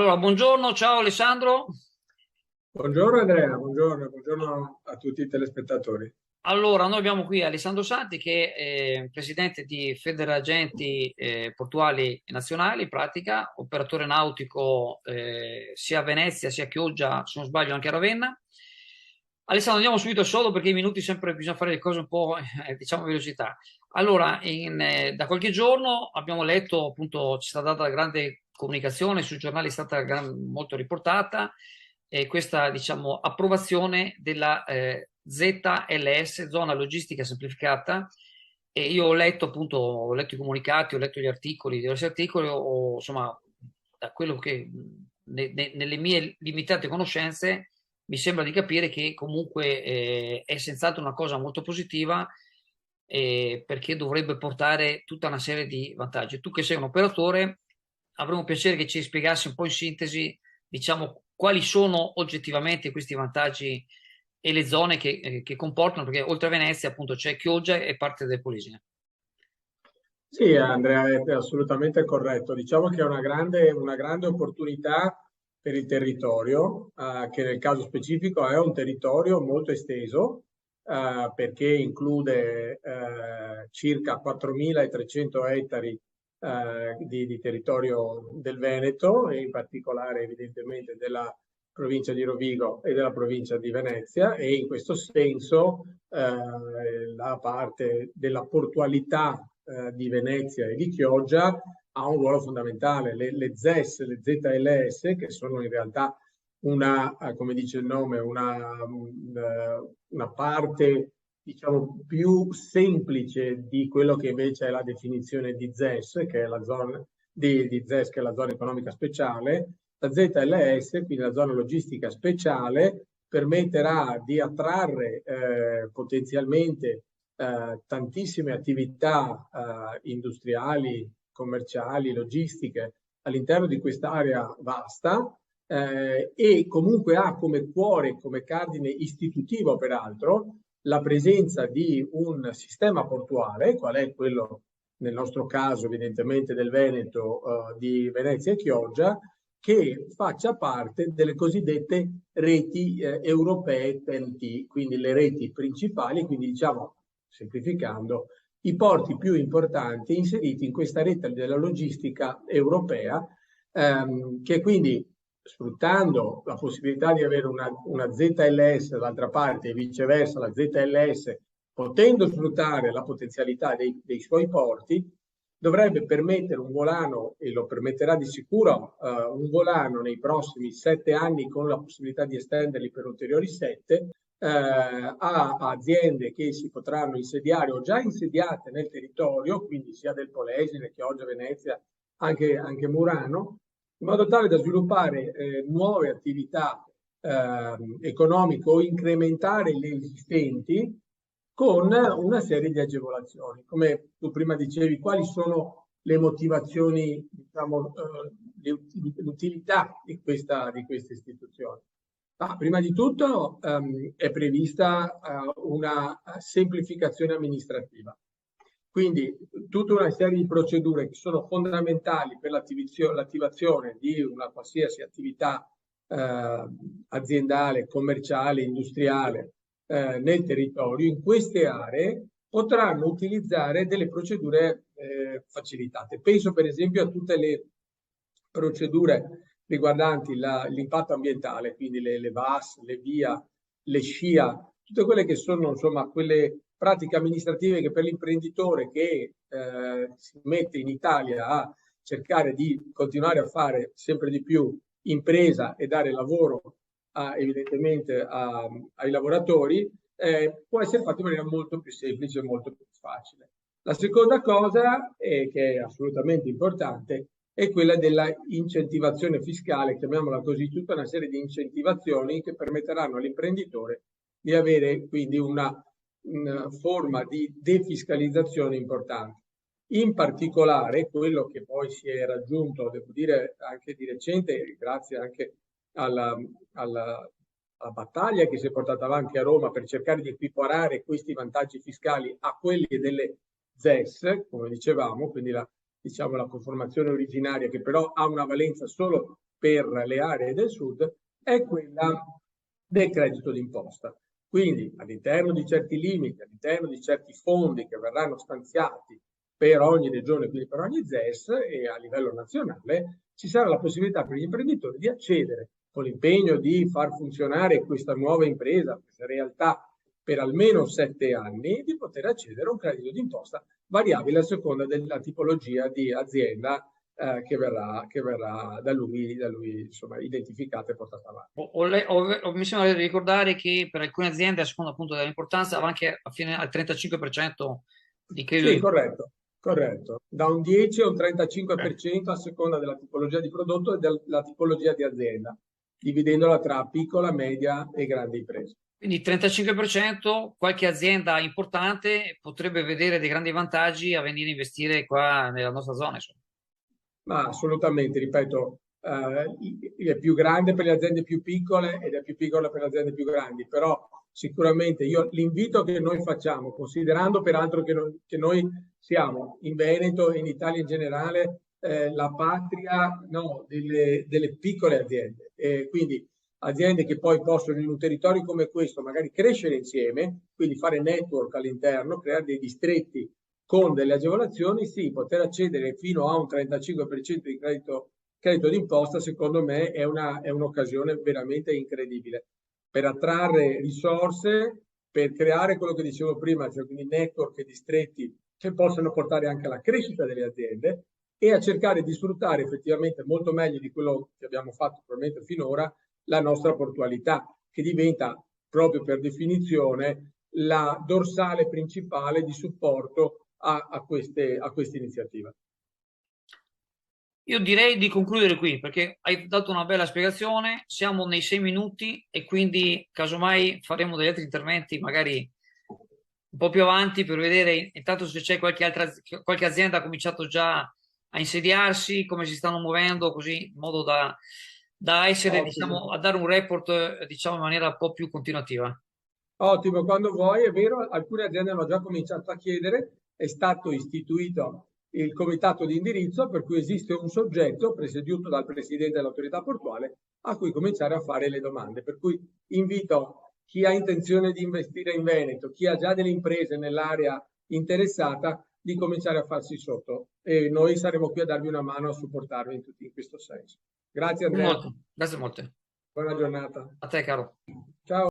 Allora, buongiorno, ciao Alessandro. Buongiorno Andrea, buongiorno a tutti i telespettatori. Allora, noi abbiamo qui Alessandro Santi che è presidente di Federagenti Portuali Nazionali, in pratica, operatore nautico sia a Venezia sia a Chioggia, se non sbaglio anche a Ravenna. Alessandro, andiamo subito al sodo perché i minuti sempre bisogna fare le cose un po', diciamo, a velocità. Allora, da qualche giorno abbiamo letto, appunto, ci è stata data grande comunicazione, sui giornali è stata molto riportata, questa, diciamo, approvazione della ZLS, Zona Logistica Semplificata, e io ho letto, appunto, ho letto i comunicati, ho letto gli articoli, diversi articoli, insomma, da quello che, nelle mie limitate conoscenze, mi sembra di capire che comunque è senz'altro una cosa molto positiva, perché dovrebbe portare tutta una serie di vantaggi. Tu che sei un operatore, avremo piacere che ci spiegassi un po' in sintesi, diciamo, quali sono oggettivamente questi vantaggi e le zone che comportano, perché oltre a Venezia appunto c'è Chioggia e parte del Polesine. Sì, Andrea, è assolutamente corretto. Diciamo che è una grande opportunità per il territorio, che nel caso specifico è un territorio molto esteso, perché include circa 4.300 ettari di territorio del Veneto e in particolare evidentemente della provincia di Rovigo e della provincia di Venezia e in questo senso la parte della portualità di Venezia e di Chioggia ha un ruolo fondamentale. Le ZES, le ZLS, che sono in realtà come dice il nome, una parte diciamo più semplice di quello che invece è la definizione di ZES, che è la zona di ZES, che è la zona economica speciale. La ZLS, quindi la zona logistica speciale, permetterà di attrarre potenzialmente tantissime attività industriali, commerciali, logistiche all'interno di quest'area vasta e comunque ha come cuore, come cardine istitutivo peraltro, la presenza di un sistema portuale, qual è quello nel nostro caso evidentemente del Veneto, di Venezia e Chioggia, che faccia parte delle cosiddette reti europee TEN-T, quindi le reti principali, quindi diciamo semplificando, i porti più importanti inseriti in questa rete della logistica europea, che quindi sfruttando la possibilità di avere una ZLS dall'altra parte e viceversa la ZLS, potendo sfruttare la potenzialità dei suoi porti, dovrebbe permettere un volano, e lo permetterà di sicuro un volano nei prossimi 7 anni con la possibilità di estenderli per ulteriori 7, a aziende che si potranno insediare o già insediate nel territorio, quindi sia del Polesine, Chioggia, Venezia, anche Murano, in modo tale da sviluppare nuove attività economiche o incrementare le esistenti con una serie di agevolazioni. Come tu prima dicevi, quali sono le motivazioni, diciamo, l'utilità di questa istituzione? Prima di tutto è prevista una semplificazione amministrativa, quindi tutta una serie di procedure che sono fondamentali per l'attivazione di una qualsiasi attività aziendale, commerciale, industriale nel territorio, in queste aree potranno utilizzare delle procedure facilitate. Penso per esempio a tutte le procedure riguardanti l'impatto ambientale, quindi le VAS, le VIA, le SCIA, tutte quelle che sono insomma quelle pratiche amministrative che per l'imprenditore che si mette in Italia a cercare di continuare a fare sempre di più impresa e dare lavoro evidentemente ai lavoratori, può essere fatto in maniera molto più semplice e molto più facile. La seconda cosa, che è assolutamente importante, è quella della incentivazione fiscale, chiamiamola così, tutta una serie di incentivazioni che permetteranno all'imprenditore di avere quindi una forma di defiscalizzazione importante. In particolare, quello che poi si è raggiunto, devo dire anche di recente, grazie anche alla, alla battaglia che si è portata avanti a Roma per cercare di equiparare questi vantaggi fiscali a quelli delle ZES, come dicevamo, quindi diciamo, la conformazione originaria che però ha una valenza solo per le aree del sud è quella del credito d'imposta. Quindi all'interno di certi limiti, all'interno di certi fondi che verranno stanziati per ogni regione, quindi per ogni ZES e a livello nazionale, ci sarà la possibilità per gli imprenditori di accedere con l'impegno di far funzionare questa nuova impresa, questa realtà per almeno 7 anni, di poter accedere a un credito d'imposta variabile a seconda della tipologia di azienda che verrà da lui insomma, identificata e portata avanti. Mi sembra di ricordare che per alcune aziende, a seconda appunto dell'importanza, va anche fino al 35% di credito Sì, di... corretto. Da un 10 a un 35% a seconda della tipologia di prodotto e della tipologia di azienda, dividendola tra piccola, media e grandi imprese. Quindi 35%, qualche azienda importante potrebbe vedere dei grandi vantaggi a venire a investire qua nella nostra zona, insomma. Ma assolutamente, ripeto, è più grande per le aziende più piccole ed è più piccola per le aziende più grandi, però sicuramente io l'invito che noi facciamo, considerando peraltro che noi siamo in Veneto e in Italia in generale la patria no, delle piccole aziende, quindi aziende che poi possono in un territorio come questo magari crescere insieme, quindi fare network all'interno, creare dei distretti con delle agevolazioni, sì, poter accedere fino a un 35% di credito d'imposta, secondo me è un'occasione veramente incredibile per attrarre risorse, per creare quello che dicevo prima, cioè quindi network e distretti che possono portare anche alla crescita delle aziende e a cercare di sfruttare effettivamente molto meglio di quello che abbiamo fatto probabilmente finora la nostra portualità, che diventa proprio per definizione la dorsale principale di supporto a queste iniziative. Io direi di concludere qui perché hai dato una bella spiegazione, siamo nei 6 minuti e quindi casomai faremo degli altri interventi magari un po' più avanti per vedere intanto se c'è qualche azienda ha cominciato già a insediarsi, come si stanno muovendo, così in modo da essere, Ottimo. diciamo, a dare un report, diciamo, in maniera un po' più continuativa. Ottimo, quando vuoi, è vero, alcune aziende hanno già cominciato a chiedere, è stato istituito il comitato di indirizzo per cui esiste un soggetto presieduto dal presidente dell'autorità portuale a cui cominciare a fare le domande. Per cui invito chi ha intenzione di investire in Veneto, chi ha già delle imprese nell'area interessata, di cominciare a farsi sotto e noi saremo qui a darvi una mano a supportarvi in questo senso. Grazie Andrea, Molto, grazie molte. buona giornata. A te, caro. Ciao.